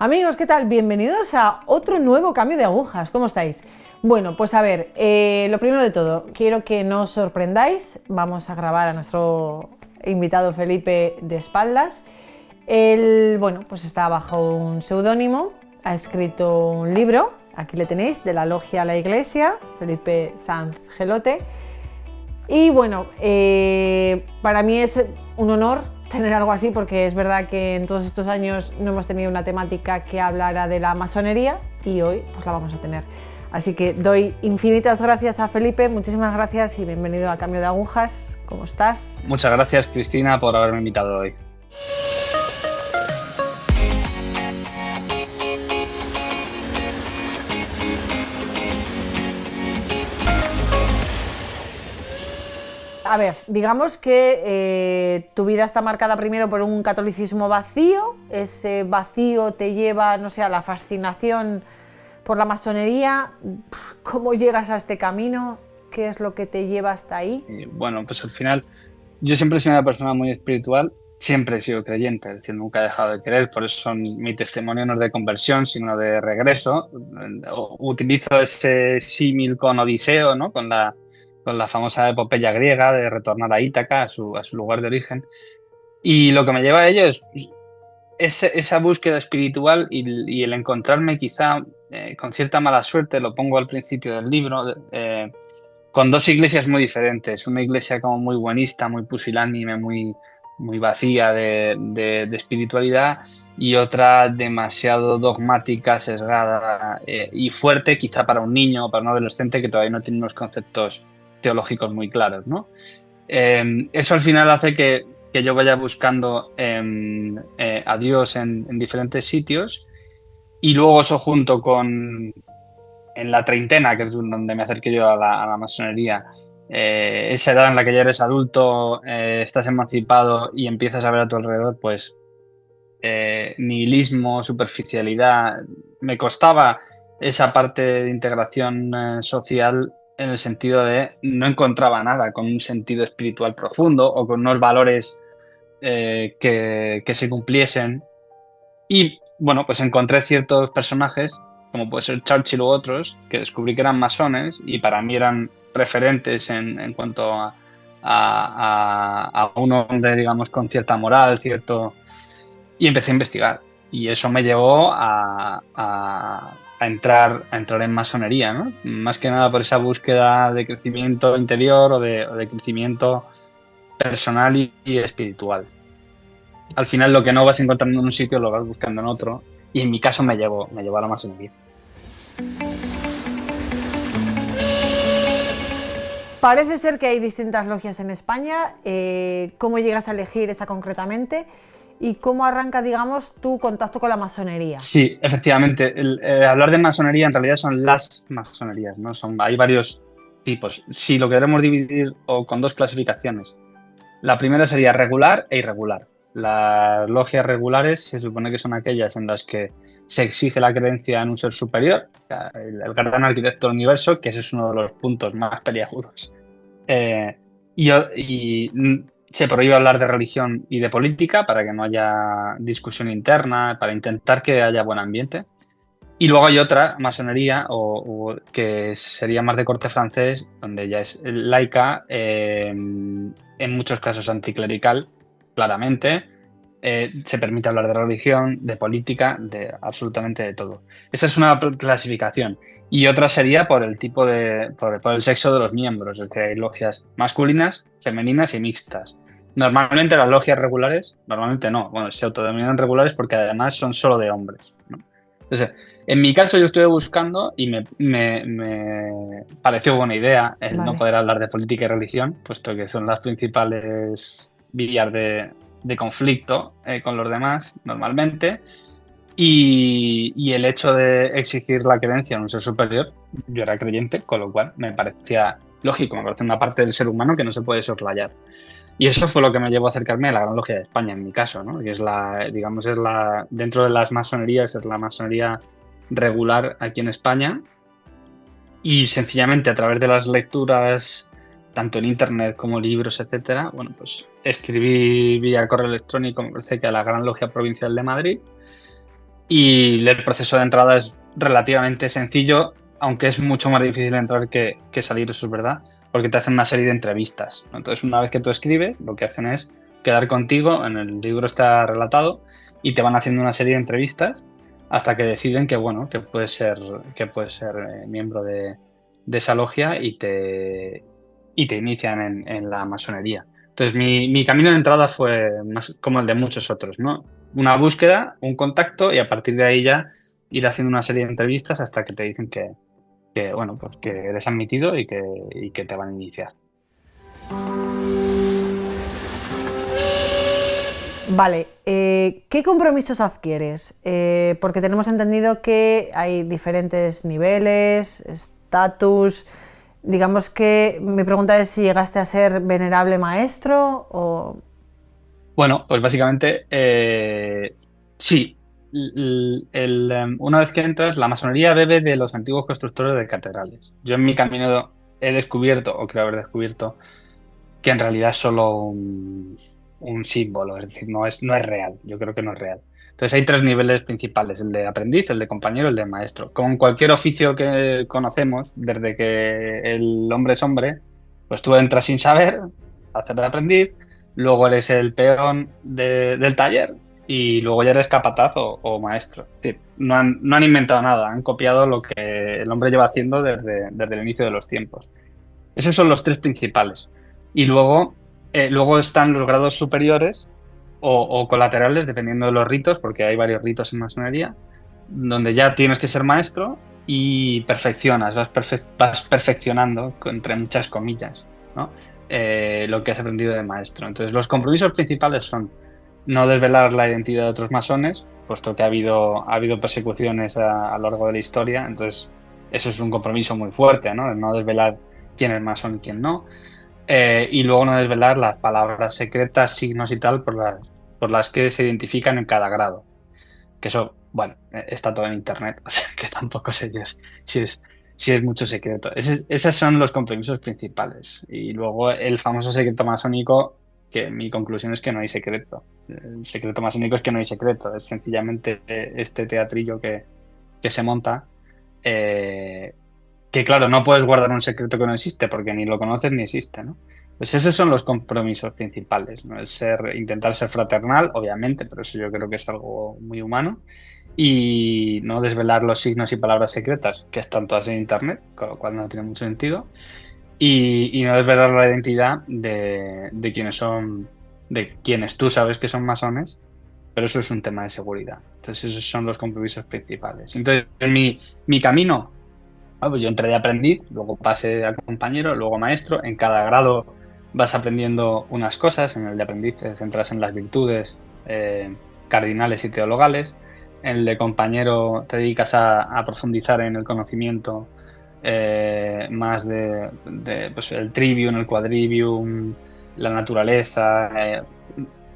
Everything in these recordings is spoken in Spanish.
Amigos, ¿qué tal? Bienvenidos a otro nuevo cambio de agujas. ¿Cómo estáis? Bueno, pues a ver, lo primero de todo, quiero que no os sorprendáis. Vamos a grabar a nuestro invitado Felipe de espaldas. Él, bueno, pues está bajo un seudónimo, ha escrito un libro, aquí le tenéis, de la Logia a la Iglesia, Felipe Sanz Gelote. Y bueno, para mí es un honor tener algo así, porque es verdad que en todos estos años no hemos tenido una temática que hablara de la masonería y hoy pues la vamos a tener. Así que doy infinitas gracias a Felipe, muchísimas gracias y bienvenido a Cambio de Agujas. ¿Cómo estás? Muchas gracias, Cristina, por haberme invitado hoy. A ver, digamos que tu vida está marcada primero por un catolicismo vacío. Ese vacío te lleva, no sé, a la fascinación por la masonería. ¿Cómo llegas a este camino? ¿Qué es lo que te lleva hasta ahí? Y bueno, pues al final yo siempre he sido una persona muy espiritual, siempre he sido creyente, es decir, nunca he dejado de creer, por eso mi testimonio no es de conversión, sino de regreso. Utilizo ese símil con Odiseo, ¿no? Con la famosa epopeya griega de retornar a Ítaca, a su lugar de origen. Y lo que me lleva a ello es esa búsqueda espiritual y el encontrarme quizá con cierta mala suerte, lo pongo al principio del libro, con dos iglesias muy diferentes. Una iglesia como muy buenista, muy pusilánime, muy vacía de espiritualidad, y otra demasiado dogmática, sesgada y fuerte, quizá para un niño o para un adolescente que todavía no tiene unos conceptos teológicos muy claros, ¿no? Eso al final hace que yo vaya buscando a Dios en diferentes sitios, y luego eso junto con en la treintena, que es donde me acerqué yo a la masonería, esa edad en la que ya eres adulto, estás emancipado y empiezas a ver a tu alrededor, pues nihilismo, superficialidad. Me costaba esa parte de integración social, en el sentido de no encontraba nada con un sentido espiritual profundo o con unos valores que se cumpliesen. Y bueno, pues encontré ciertos personajes, como puede ser Churchill u otros, que descubrí que eran masones y para mí eran referentes en cuanto a un hombre, digamos, con cierta moral, cierto. Y empecé a investigar. Y eso me llevó a entrar en masonería, ¿no? Más que nada por esa búsqueda de crecimiento interior o de crecimiento personal y espiritual. Al final lo que no vas encontrando en un sitio lo vas buscando en otro, y en mi caso me llevó a la masonería. Parece ser que hay distintas logias en España. ¿Cómo llegas a elegir esa concretamente? ¿Y cómo arranca, digamos, tu contacto con la masonería? Sí, efectivamente. Hablar de masonería en realidad son las masonerías, ¿no? Hay varios tipos. Si lo queremos dividir o con dos clasificaciones. La primera sería regular e irregular. Las logias regulares se supone que son aquellas en las que se exige la creencia en un ser superior, el gran arquitecto del universo, que ese es uno de los puntos más peliagudos. Eh, y se prohíbe hablar de religión y de política para que no haya discusión interna, para intentar que haya buen ambiente. Y luego hay otra masonería que sería más de corte francés, donde ya es laica, en muchos casos anticlerical, claramente. Se permite hablar de religión, de política, de absolutamente de todo. Esa es una clasificación. Y otra sería por el tipo por el sexo de los miembros. Es decir, hay logias masculinas, femeninas y mixtas. Normalmente las logias regulares, normalmente no, bueno, se autodenominan regulares porque además son solo de hombres, ¿no? Entonces, en mi caso yo estuve buscando y me pareció buena idea el no Vale. poder hablar de política y religión, puesto que son las principales vías de conflicto con los demás normalmente. Y el hecho de exigir la creencia en un ser superior, yo era creyente, con lo cual me parecía lógico, me parece una parte del ser humano que no se puede soslayar. Y eso fue lo que me llevó a acercarme a la Gran Logia de España, en mi caso, ¿no? Que es digamos, dentro de las masonerías, es la masonería regular aquí en España. Y sencillamente a través de las lecturas, tanto en internet como libros, etcétera, bueno, pues escribí vía correo electrónico, me parece que a la Gran Logia Provincial de Madrid, Y el proceso de entrada es relativamente sencillo, aunque es mucho más difícil entrar que salir, eso es verdad, porque te hacen una serie de entrevistas, ¿no? Entonces, una vez que tú escribes, lo que hacen es quedar contigo, en el libro está relatado, y te van haciendo una serie de entrevistas hasta que deciden que, bueno, que puedes ser miembro de esa logia y te inician en la masonería. Entonces, mi camino de entrada fue más como el de muchos otros, ¿no? Una búsqueda, un contacto y a partir de ahí ya ir haciendo una serie de entrevistas hasta que te dicen bueno, pues que eres admitido y que te van a iniciar. Vale, ¿qué compromisos adquieres? Porque tenemos entendido que hay diferentes niveles, estatus. Digamos que mi pregunta es si llegaste a ser venerable maestro o... Bueno, pues básicamente sí. Una vez que entras, la masonería bebe de los antiguos constructores de catedrales. Yo en mi camino he descubierto, o creo haber descubierto, que en realidad es solo un símbolo, es decir, no es real, yo creo que no es real. Entonces hay tres niveles principales, el de aprendiz, el de compañero y el de maestro. Con cualquier oficio que conocemos, desde que el hombre es hombre, pues tú entras sin saber, hacer de aprendiz, luego eres el peón del taller y luego ya eres capataz o maestro. Es decir, no han inventado nada, han copiado lo que el hombre lleva haciendo desde el inicio de los tiempos. Esos son los tres principales. Y luego están los grados superiores o colaterales, dependiendo de los ritos, porque hay varios ritos en masonería, donde ya tienes que ser maestro y perfeccionas, vas perfeccionando, entre muchas comillas, ¿no? Lo que has aprendido de maestro. Entonces, los compromisos principales son no desvelar la identidad de otros masones, puesto que ha habido persecuciones a lo largo de la historia. Entonces, eso es un compromiso muy fuerte, ¿no? El no desvelar quién es masón y quién no. Y luego no desvelar las palabras secretas, signos y tal por las que se identifican en cada grado. Que eso, bueno, está todo en internet, o sea que tampoco sé yo si es mucho secreto. Esos son los compromisos principales. Y luego el famoso secreto masónico, que mi conclusión es que no hay secreto. El secreto masónico es que no hay secreto, es sencillamente este teatrillo que se monta. eh, que claro, no puedes guardar un secreto que no existe porque ni lo conoces ni existe, ¿no? Pues esos son los compromisos principales, ¿no? Intentar ser fraternal, obviamente, pero eso yo creo que es algo muy humano, y no desvelar los signos y palabras secretas, que están todas en internet, con lo cual no tiene mucho sentido, y no desvelar la identidad de quienes son, de quienes tú sabes que son masones, pero eso es un tema de seguridad. Entonces esos son los compromisos principales. Entonces mi camino. Pues yo entré de aprendiz, luego pasé a compañero, luego a maestro. En cada grado vas aprendiendo unas cosas. En el de aprendiz te centras en las virtudes cardinales y teologales. En el de compañero te dedicas a profundizar en el conocimiento más pues, el trivium, el quadrivium, la naturaleza,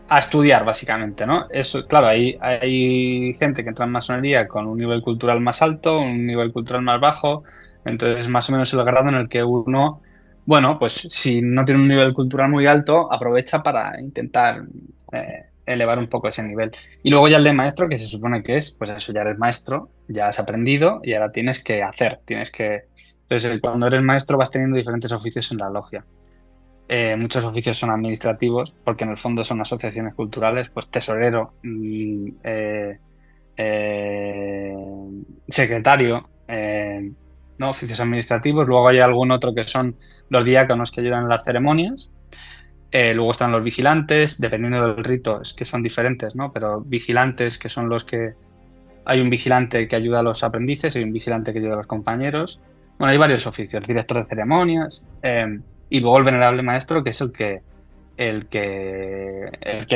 a estudiar básicamente, ¿no? Eso, claro, hay gente que entra en masonería con un nivel cultural más alto, un nivel cultural más bajo, entonces más o menos el grado en el que uno, bueno, pues si no tiene un nivel cultural muy alto, aprovecha para intentar elevar un poco ese nivel. Y luego ya el de maestro, que se supone que es, pues eso, ya eres maestro, ya has aprendido y ahora tienes que hacer, tienes que... Entonces, cuando eres maestro vas teniendo diferentes oficios en la logia. Muchos oficios son administrativos, porque en el fondo son asociaciones culturales, pues tesorero, eh, secretario, ¿no? Oficios administrativos. Luego hay algún otro que son los diáconos que ayudan en las ceremonias. Luego están los vigilantes, dependiendo del rito, es que son diferentes, ¿no? Pero vigilantes, que son los que... Hay un vigilante que ayuda a los aprendices, hay un vigilante que ayuda a los compañeros. Bueno, hay varios oficios, director de ceremonias, y luego el venerable maestro, que es el que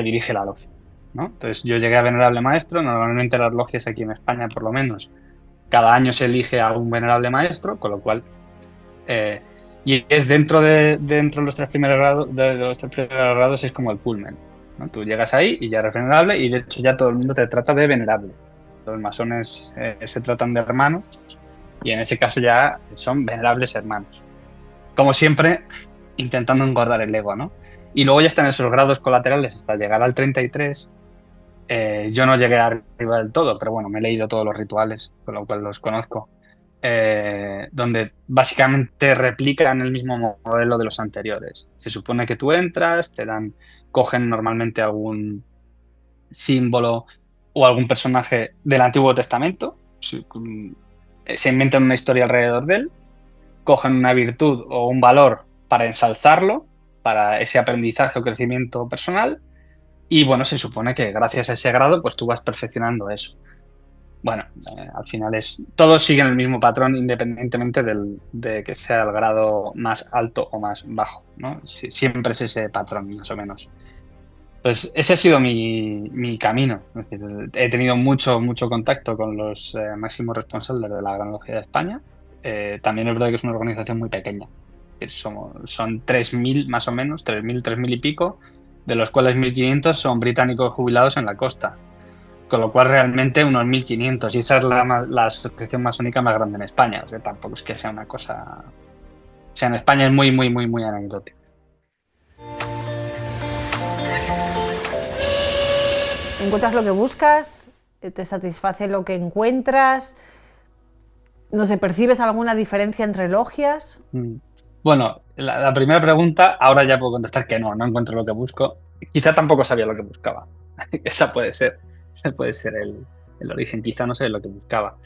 dirige la logia, ¿no? Entonces yo llegué a venerable maestro, normalmente las logias aquí en España por lo menos, cada año se elige a un venerable maestro, con lo cual, y es dentro de los tres primeros grados, de los tres primeros grados es como el culmen, ¿no? Tú llegas ahí y ya eres venerable y de hecho ya todo el mundo te trata de venerable. Los masones se tratan de hermanos y en ese caso ya son venerables hermanos. Como siempre, intentando engordar el ego, ¿no? Y luego ya están esos grados colaterales hasta llegar al 33, Yo no llegué arriba del todo, pero bueno, me he leído todos los rituales, con lo cual los conozco, donde básicamente replican el mismo modelo de los anteriores. Se supone que tú entras, cogen normalmente algún símbolo o algún personaje del Antiguo Testamento, se inventan una historia alrededor de él, cogen una virtud o un valor para ensalzarlo, para ese aprendizaje o crecimiento personal, y bueno, se supone que gracias a ese grado, pues tú vas perfeccionando eso. Bueno, al final todos siguen el mismo patrón independientemente de que sea el grado más alto o más bajo, ¿no? Siempre es ese patrón, más o menos. Pues ese ha sido mi camino. Es decir, he tenido mucho contacto con los máximos responsables de la Gran Logia de España. También es verdad que es una organización muy pequeña. Son 3.000 más o menos, 3.000 y pico, de los cuales 1.500 son británicos jubilados en la costa. Con lo cual realmente unos 1.500. Y esa es la asociación masónica más grande en España. O sea, tampoco es que sea una cosa... O sea, en España es muy anecdótico. ¿Encuentras lo que buscas? ¿Te satisface lo que encuentras? No sé, ¿percibes alguna diferencia entre logias? Bueno, la primera pregunta, ahora ya puedo contestar que no encuentro lo que busco. Quizá tampoco sabía lo que buscaba. Ese puede ser el origen. Quizá no sé lo que buscaba.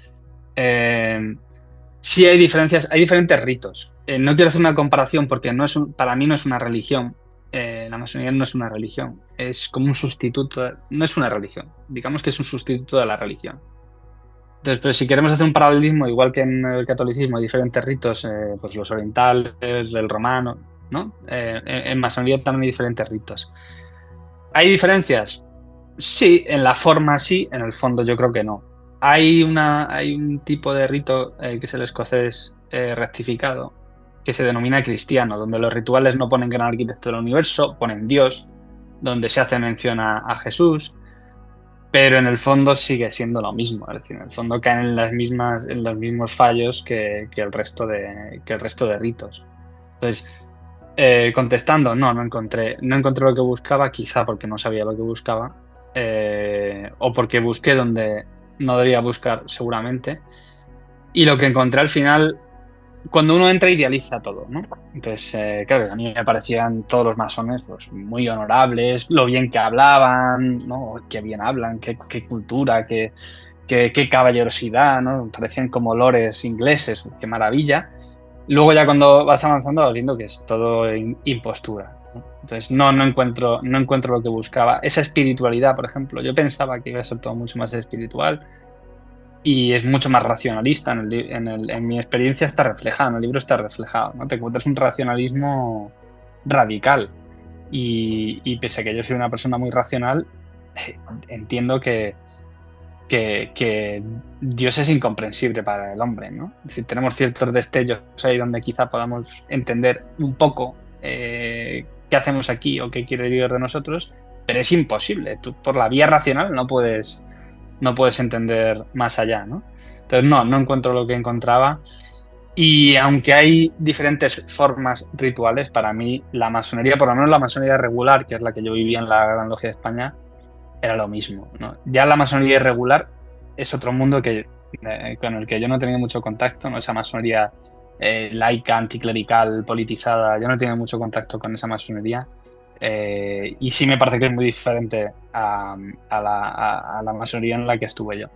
Sí hay diferencias, hay diferentes ritos. No quiero hacer una comparación porque para mí no es una religión. La masonería no es una religión. Es como un sustituto. No es una religión. Digamos que es un sustituto de la religión. Entonces, pero si queremos hacer un paralelismo, igual que en el catolicismo hay diferentes ritos, pues los orientales, el romano, ¿no? En masonería también hay diferentes ritos. ¿Hay diferencias? Sí, en la forma sí, en el fondo yo creo que no. Hay un tipo de rito que es el escocés rectificado, que se denomina cristiano, donde los rituales no ponen gran arquitecto del universo, ponen Dios, donde se hace mención a Jesús, pero en el fondo sigue siendo lo mismo. Es decir, en el fondo caen en los mismos fallos que el resto de ritos. Entonces, contestando, no encontré lo que buscaba, quizá porque no sabía lo que buscaba, o porque busqué donde no debía buscar seguramente, y lo que encontré al final, cuando uno entra idealiza todo, ¿no? Entonces, claro, a mí me parecían todos los masones pues, muy honorables, lo bien que hablaban, ¿no? Qué bien hablan, qué cultura, qué caballerosidad, ¿no? Parecían como lores ingleses, qué maravilla. Luego ya cuando vas avanzando vas viendo que es todo impostura, ¿no? Entonces no encuentro lo que buscaba. Esa espiritualidad, por ejemplo, yo pensaba que iba a ser todo mucho más espiritual y es mucho más racionalista. En mi experiencia está reflejado, en el libro está reflejado, ¿no? Te encuentras un racionalismo radical y pese a que yo soy una persona muy racional, entiendo que Dios es incomprensible para el hombre, ¿no? Es decir, tenemos ciertos destellos ahí donde quizá podamos entender un poco qué hacemos aquí o qué quiere Dios de nosotros, pero es imposible. Tú por la vía racional no puedes entender más allá, ¿no? Entonces no encuentro lo que encontraba. Y aunque hay diferentes formas rituales, para mí la masonería, por lo menos la masonería regular, que es la que yo vivía en la Gran Logia de España, era lo mismo, ¿no? Ya la masonería irregular es otro mundo con el que yo no he tenido mucho contacto, ¿no? Esa masonería laica, anticlerical, politizada, yo no he tenido mucho contacto con esa masonería. Y sí me parece que es muy diferente a la masonería en la que estuve yo.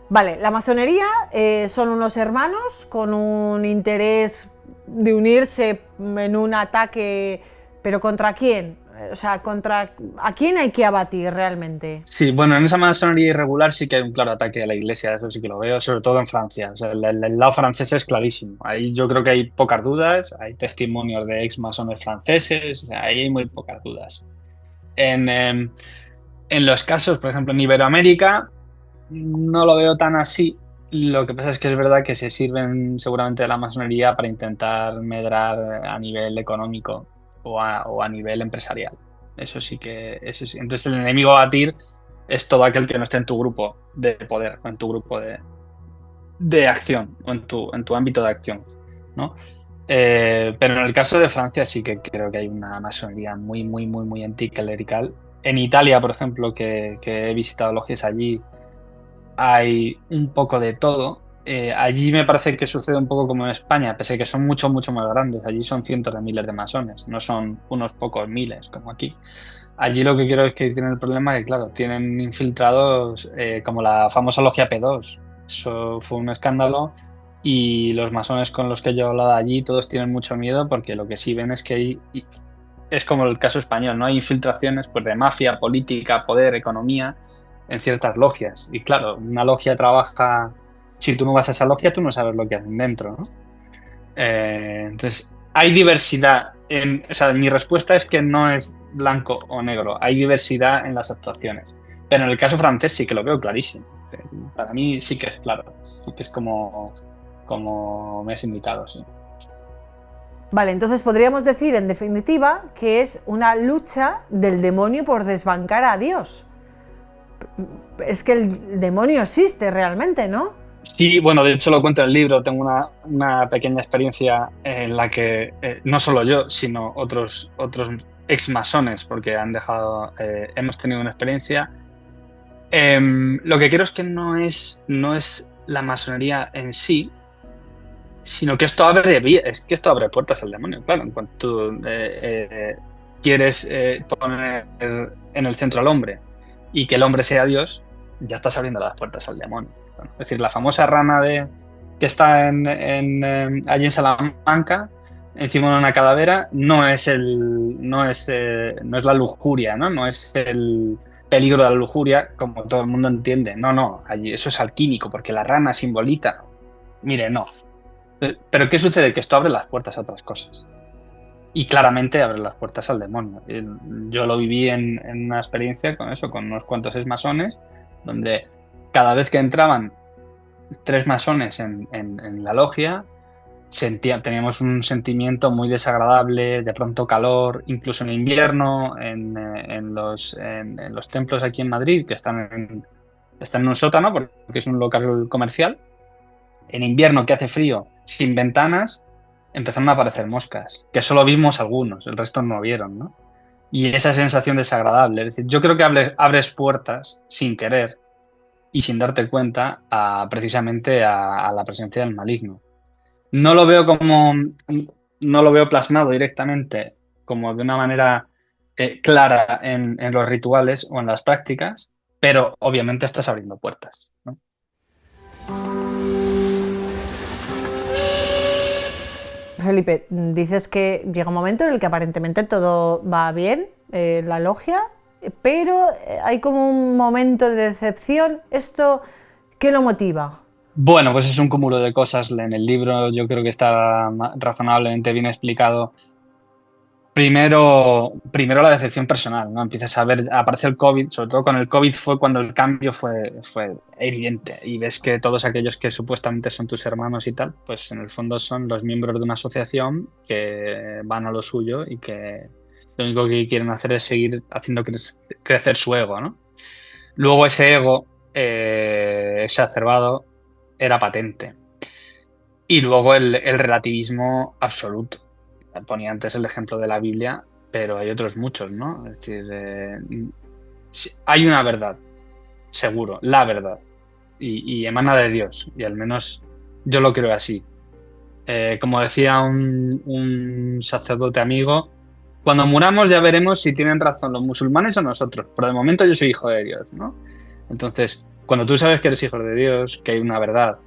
Vale, la masonería son unos hermanos con un interés de unirse en un ataque, pero ¿contra quién? O sea, ¿a quién hay que abatir realmente? Sí, bueno, en esa masonería irregular sí que hay un claro ataque a la iglesia, eso sí que lo veo, sobre todo en Francia. O sea, el lado francés es clarísimo. Ahí yo creo que hay pocas dudas, hay testimonios de ex masones franceses, o sea, ahí hay muy pocas dudas. En los casos, por ejemplo, en Iberoamérica, no lo veo tan así. Lo que pasa es que es verdad que se sirven seguramente de la masonería para intentar medrar a nivel económico o a nivel empresarial. Eso sí. Entonces el enemigo a batir es todo aquel que no esté en tu grupo de poder o en tu grupo de acción o en tu ámbito de acción, ¿no? Pero en el caso de Francia sí que creo que hay una masonería muy anticlerical En Italia, por ejemplo, que he visitado logias allí, hay un poco de todo. Allí me parece que sucede un poco como en España, pese a que son mucho, mucho más grandes. Allí son cientos de miles de masones, no son unos pocos miles como aquí. Allí lo que quiero es que tienen el problema que, claro, tienen infiltrados como la famosa logia P2. Eso fue un escándalo y los masones con los que yo he hablado allí, todos tienen mucho miedo porque lo que sí ven es que es como el caso español, ¿no? Hay infiltraciones pues, de mafia, política, poder, economía en ciertas logias. Y claro, una logia trabaja, si tú no vas a esa logia, tú no sabes lo que hacen dentro, ¿no? Entonces, hay diversidad. O sea, mi respuesta es que no es blanco o negro, hay diversidad en las actuaciones. Pero en el caso francés sí que lo veo clarísimo. Para mí sí que es claro, sí que es como me has indicado, sí. Vale, entonces podríamos decir en definitiva que es una lucha del demonio por desbancar a Dios. Es que el demonio existe realmente, ¿no? Sí, bueno, de hecho lo cuento en el libro, tengo una pequeña experiencia en la que no solo yo, sino otros ex masones, porque hemos tenido una experiencia. Lo que quiero es que no es la masonería en sí, sino que esto abre puertas al demonio. Claro, en cuanto tú quieres poner en el centro al hombre y que el hombre sea Dios, ya estás abriendo las puertas al demonio. ¿No? Es decir, la famosa rana que está allí en Salamanca, encima de una calavera, no es la lujuria, ¿no? No es el peligro de la lujuria, como todo el mundo entiende. No, no, allí eso es alquímico, porque la rana simbolita. Mire, no. Pero ¿qué sucede? Que esto abre las puertas a otras cosas. Y claramente abre las puertas al demonio. Yo lo viví en una experiencia con eso, con unos cuantos masones, donde cada vez que entraban 3 masones en la logia, teníamos un sentimiento muy desagradable, de pronto calor, incluso en invierno, en los templos aquí en Madrid, que están en un sótano, porque es un local comercial. En invierno que hace frío, sin ventanas, empezaron a aparecer moscas, que solo vimos algunos, el resto no vieron, ¿no? Y esa sensación desagradable, es decir, yo creo que abres puertas sin querer y sin darte cuenta precisamente a la presencia del maligno. No lo veo no lo veo plasmado directamente como de una manera clara en los rituales o en las prácticas, pero obviamente estás abriendo puertas, ¿no? Felipe, dices que llega un momento en el que aparentemente todo va bien en la logia, pero hay como un momento de decepción. ¿Esto qué lo motiva? Bueno, pues es un cúmulo de cosas. En el libro yo creo que está razonablemente bien explicado. Primero la decepción personal, ¿no? Empiezas a ver, aparece el COVID, sobre todo con el COVID fue cuando el cambio fue evidente y ves que todos aquellos que supuestamente son tus hermanos y tal, pues en el fondo son los miembros de una asociación que van a lo suyo y que lo único que quieren hacer es seguir haciendo crecer su ego, ¿no? Luego ese ego exacerbado era patente. Y luego el relativismo absoluto. Ponía antes el ejemplo de la Biblia, pero hay otros muchos, ¿no? Es decir, hay una verdad, seguro, la verdad, y emana de Dios, y al menos yo lo creo así. Como decía un sacerdote amigo, cuando muramos ya veremos si tienen razón los musulmanes o nosotros, pero de momento yo soy hijo de Dios, ¿no? Entonces, cuando tú sabes que eres hijo de Dios, que hay una verdad,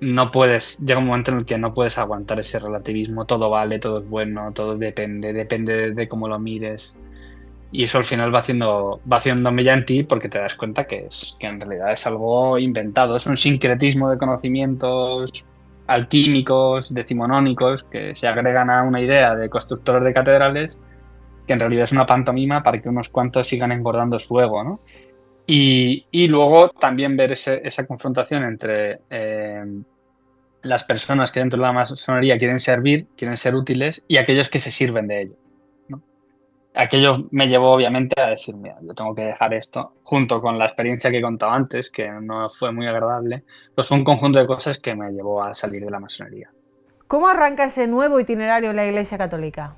llega un momento en el que no puedes aguantar ese relativismo, todo vale, todo es bueno, todo depende de cómo lo mires. Y eso al final va haciendo mella en ti porque te das cuenta que en realidad es algo inventado, es un sincretismo de conocimientos alquímicos, decimonónicos, que se agregan a una idea de constructores de catedrales, que en realidad es una pantomima para que unos cuantos sigan engordando su ego, ¿no? Y luego también ver esa confrontación entre las personas que dentro de la masonería quieren servir, quieren ser útiles, y aquellos que se sirven de ello, ¿no? Aquello me llevó obviamente a decir, mira, yo tengo que dejar esto, junto con la experiencia que he contado antes, que no fue muy agradable, pues fue un conjunto de cosas que me llevó a salir de la masonería. ¿Cómo arranca ese nuevo itinerario en la Iglesia Católica?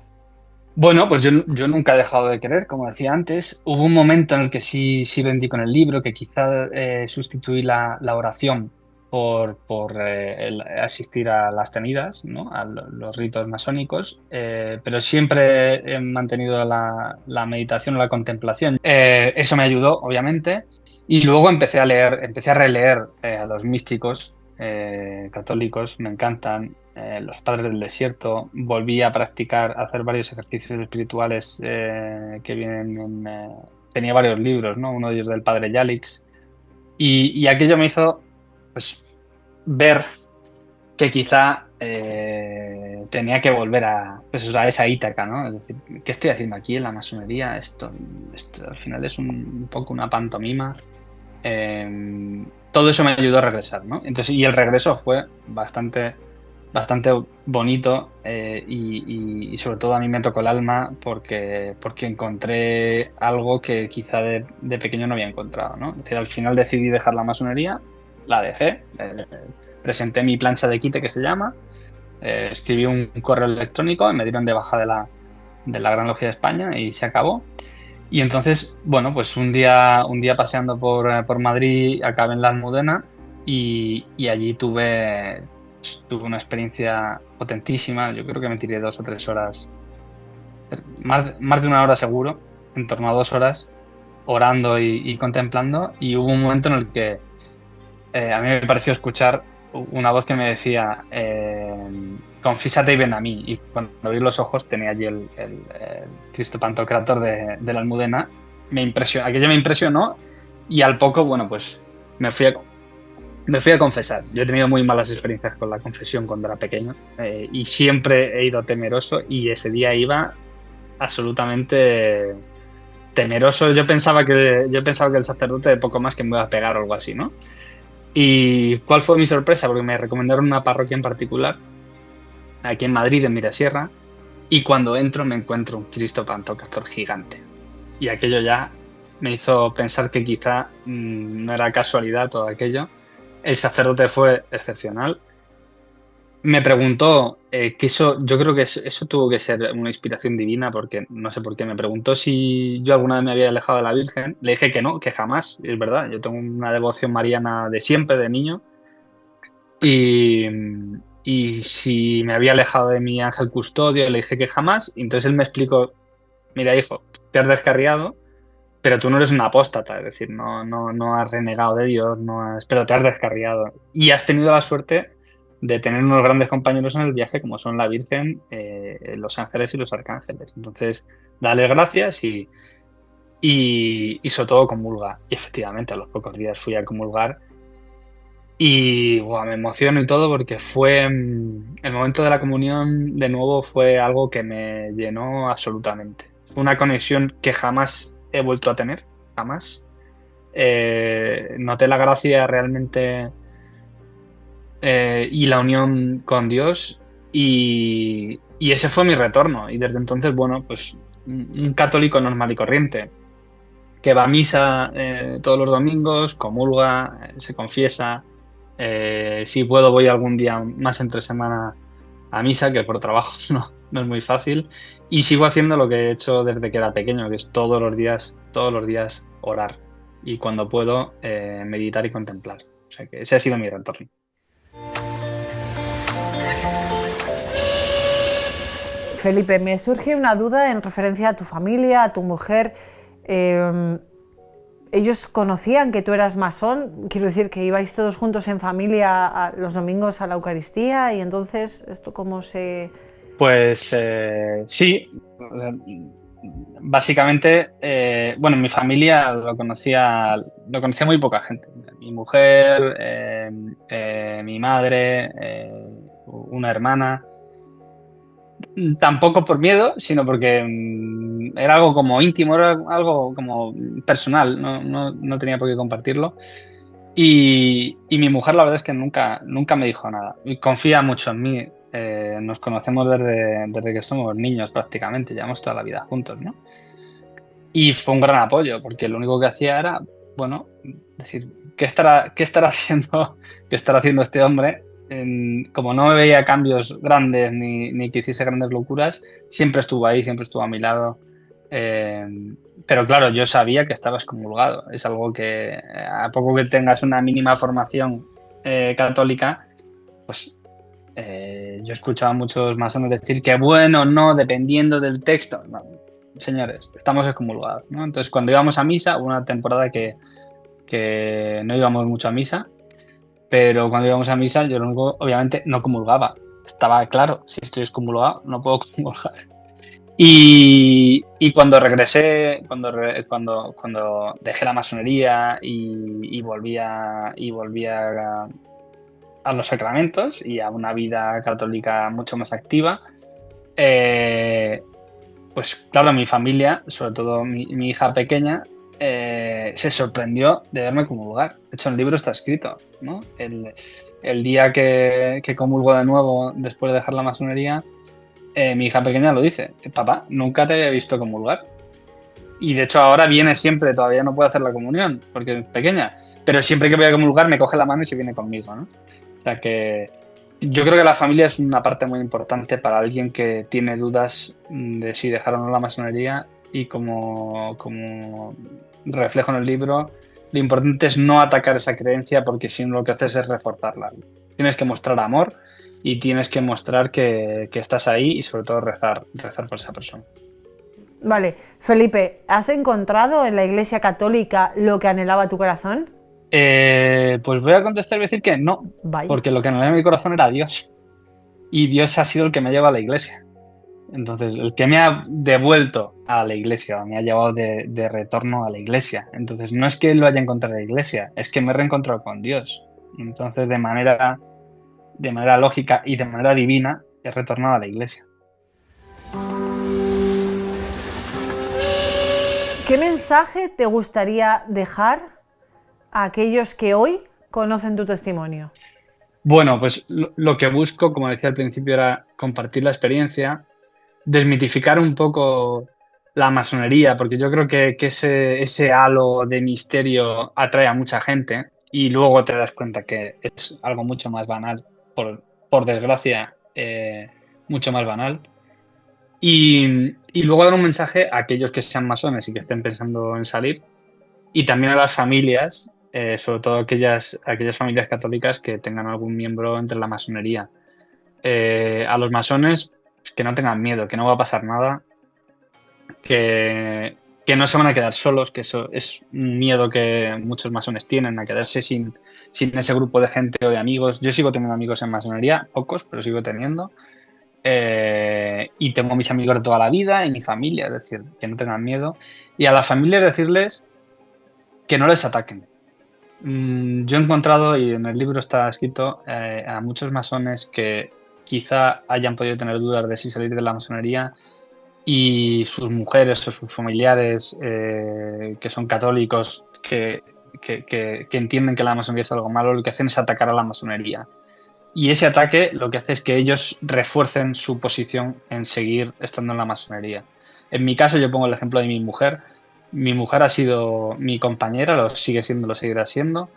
Bueno, pues yo nunca he dejado de querer, como decía antes. Hubo un momento en el que sí vendí con el libro, que quizá sustituí la oración por el asistir a las tenidas, ¿no? A los ritos masónicos, pero siempre he mantenido la meditación o la contemplación. Eso me ayudó, obviamente, y luego empecé a releer a los místicos católicos, me encantan. Los Padres del Desierto, volví a practicar, a hacer varios ejercicios espirituales que vienen tenía varios libros, ¿no? Uno de ellos del Padre Yalix, y aquello me hizo, pues, ver que quizá tenía que volver pues, o sea, a esa Ítaca, ¿no? Es decir, ¿qué estoy haciendo aquí en la masonería? Esto al final es un poco una pantomima. Todo eso me ayudó a regresar, ¿no? Entonces, y el regreso fue bastante bonito y sobre todo a mí me tocó el alma porque encontré algo que quizá de pequeño no había encontrado, ¿no? Es decir, al final decidí dejar la masonería, la dejé, presenté mi plancha de quite que se llama, escribí un correo electrónico y me dieron de baja de la Gran Logia de España y se acabó. Y entonces, bueno, pues un día paseando por Madrid acabé en la Almudena y allí tuve una experiencia potentísima. Yo creo que me tiré 2 o 3 horas, más de una hora seguro, en torno a 2 horas, orando y contemplando. Y hubo un momento en el que a mí me pareció escuchar una voz que me decía, confísate y ven a mí. Y cuando abrí los ojos tenía allí el Cristo Pantocrátor de la Almudena. Aquello me impresionó y al poco, bueno, pues me fui a confesar. Yo he tenido muy malas experiencias con la confesión cuando era pequeño y siempre he ido temeroso y ese día iba absolutamente temeroso. Yo pensaba que el sacerdote de poco más que me iba a pegar o algo así, ¿no? ¿Y cuál fue mi sorpresa? Porque me recomendaron una parroquia en particular, aquí en Madrid, en Mirasierra, y cuando entro me encuentro un Cristo Pantocrátor gigante. Y aquello ya me hizo pensar que quizá no era casualidad todo aquello. El sacerdote fue excepcional. Me preguntó yo creo que eso tuvo que ser una inspiración divina, porque no sé por qué. Me preguntó si yo alguna vez me había alejado de la Virgen. Le dije que no, que jamás. Es verdad, yo tengo una devoción mariana de siempre, de niño. Y, y si me había alejado de mi ángel custodio, le dije que jamás. Y entonces él me explicó, mira, hijo, te has descarriado, pero tú no eres un apóstata, es decir, no has renegado de Dios, pero te has descarriado. Y has tenido la suerte de tener unos grandes compañeros en el viaje, como son la Virgen, los ángeles y los arcángeles. Entonces, dale gracias y sobre todo comulga. Y efectivamente, a los pocos días fui a comulgar. Y buah, me emociono y todo porque el momento de la comunión de nuevo fue algo que me llenó absolutamente. Fue una conexión que jamás he vuelto a tener, jamás. Noté la gracia realmente y la unión con Dios y ese fue mi retorno. Y desde entonces, bueno, pues un católico normal y corriente que va a misa todos los domingos, comulga, se confiesa. Si puedo, voy algún día más entre semana a misa, que por trabajo no es muy fácil. Y sigo haciendo lo que he hecho desde que era pequeño, que es todos los días orar. Y cuando puedo, meditar y contemplar. O sea que ese ha sido mi retorno. Felipe, me surge una duda en referencia a tu familia, a tu mujer. Eh, ¿Ellos conocían que tú eras masón? Quiero decir que ibais todos juntos en familia los domingos a la Eucaristía y entonces, ¿esto cómo se...? Pues sí, o sea, básicamente, bueno, mi familia lo conocía muy poca gente. Mi mujer, mi madre, una hermana. Tampoco por miedo, sino porque era algo como íntimo, era algo como personal, no tenía por qué compartirlo. Y mi mujer, la verdad es que nunca me dijo nada. Y confía mucho en mí. Nos conocemos desde que somos niños prácticamente, llevamos toda la vida juntos, ¿no? Y fue un gran apoyo, porque lo único que hacía era, bueno, decir, ¿qué estará haciendo este hombre? como no veía cambios grandes ni que hiciese grandes locuras, siempre estuvo ahí, siempre estuvo a mi lado. Pero claro, yo sabía que estaba excomulgado. Es algo que a poco que tengas una mínima formación católica, pues yo escuchaba a muchos masones decir que bueno, no, dependiendo del texto. No, señores, estamos excomulgados, ¿no? Entonces, cuando íbamos a misa, hubo una temporada que no íbamos mucho a misa, pero cuando íbamos a misa, yo lo único, obviamente, no comulgaba. Estaba claro, si estoy excomulgado, no puedo comulgar. Y cuando regresé, cuando dejé la masonería y volví a los sacramentos y a una vida católica mucho más activa, pues claro, mi familia, sobre todo mi hija pequeña, se sorprendió de verme comulgar. De hecho, en el libro está escrito, ¿no? El día que comulgo de nuevo después de dejar la masonería, mi hija pequeña lo dice, papá, nunca te había visto comulgar. Y de hecho ahora viene siempre, todavía no puede hacer la comunión porque es pequeña, pero siempre que voy a comulgar me coge la mano y se viene conmigo, ¿no? O sea que yo creo que la familia es una parte muy importante para alguien que tiene dudas de si dejar o no la masonería, y como reflejo en el libro, lo importante es no atacar esa creencia, porque si no lo que haces es reforzarla. Tienes que mostrar amor y tienes que mostrar que estás ahí, y sobre todo rezar por esa persona. Vale, Felipe, ¿has encontrado en la Iglesia Católica lo que anhelaba tu corazón? Pues voy a contestar y voy a decir que no, Vaya. porque lo que anhelaba mi corazón era Dios, y Dios ha sido el que me lleva a la Iglesia. Entonces, el que me ha devuelto a la Iglesia, o me ha llevado de retorno a la Iglesia. Entonces, no es que lo haya encontrado en la Iglesia, es que me he reencontrado con Dios. Entonces, de manera lógica y de manera divina, he retornado a la Iglesia. ¿Qué mensaje te gustaría dejar a aquellos que hoy conocen tu testimonio? Bueno, pues lo que busco, como decía al principio, era compartir la experiencia, desmitificar un poco la masonería, porque yo creo que ese halo de misterio atrae a mucha gente, y luego te das cuenta que es algo mucho más banal, por desgracia, mucho más banal. Y luego dar un mensaje a aquellos que sean masones y que estén pensando en salir, y también a las familias, sobre todo aquellas familias católicas que tengan algún miembro entre la masonería. A los masones, que no tengan miedo, que no va a pasar nada, que no se van a quedar solos, que eso es un miedo que muchos masones tienen, a quedarse sin ese grupo de gente o de amigos. Yo sigo teniendo amigos en masonería, pocos, pero sigo teniendo. Y tengo mis amigos de toda la vida y mi familia, es decir, que no tengan miedo. Y a las familias decirles que no les ataquen. Yo he encontrado, y en el libro está escrito, a muchos masones que quizá hayan podido tener dudas de si salir de la masonería, y sus mujeres o sus familiares que son católicos, que entienden que la masonería es algo malo, lo que hacen es atacar a la masonería. Y ese ataque lo que hace es que ellos refuercen su posición en seguir estando en la masonería. En mi caso, yo pongo el ejemplo de mi mujer. Mi mujer ha sido mi compañera, lo sigue siendo, lo seguirá siendo.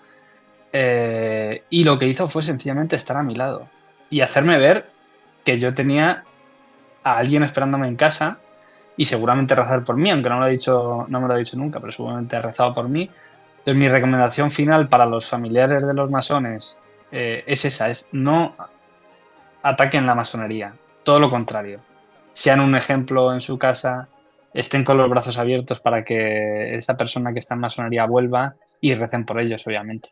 Y lo que hizo fue sencillamente estar a mi lado y hacerme ver que yo tenía a alguien esperándome en casa, y seguramente rezar por mí, aunque no me lo ha dicho nunca, pero seguramente ha rezado por mí. Entonces, mi recomendación final para los familiares de los masones es esa, es no ataquen la masonería, todo lo contrario. Sean un ejemplo en su casa, estén con los brazos abiertos para que esa persona que está en masonería vuelva, y recen por ellos, obviamente.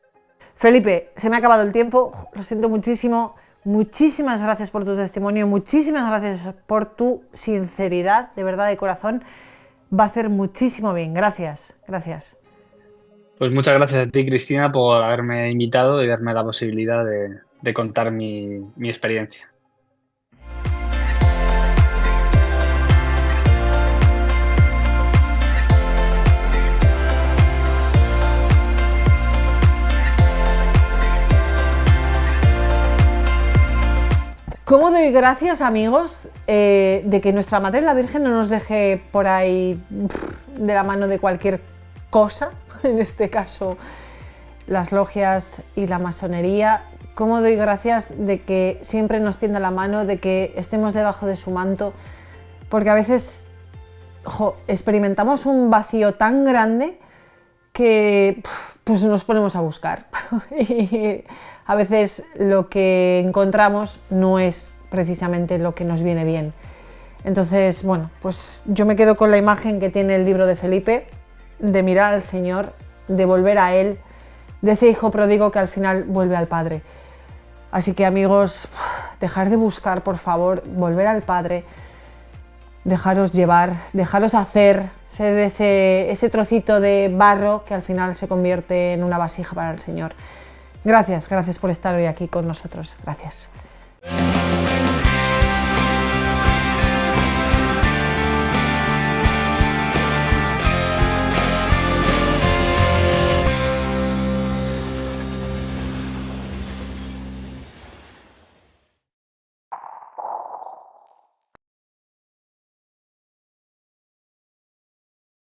Felipe, se me ha acabado el tiempo, lo siento muchísimo. Muchísimas gracias por tu testimonio, muchísimas gracias por tu sinceridad, de verdad, de corazón. Va a hacer muchísimo bien. Gracias, gracias. Pues muchas gracias a ti, Cristina, por haberme invitado y darme la posibilidad de contar mi experiencia. ¿Cómo doy gracias, amigos, de que nuestra Madre la Virgen no nos deje por ahí de la mano de cualquier cosa, en este caso las logias y la masonería? cómo doy gracias de que siempre nos tienda la mano, de que estemos debajo de su manto, porque a veces experimentamos un vacío tan grande que pues nos ponemos a buscar y a veces lo que encontramos no es precisamente lo que nos viene bien. Entonces, bueno, pues yo me quedo con la imagen que tiene el libro de Felipe, de mirar al Señor, de volver a Él, de ese hijo pródigo que al final vuelve al Padre. Así que, amigos, dejar de buscar, por favor, volver al Padre, dejaros llevar, dejaros hacer, ser ese trocito de barro que al final se convierte en una vasija para el Señor. Gracias por estar hoy aquí con nosotros. Gracias.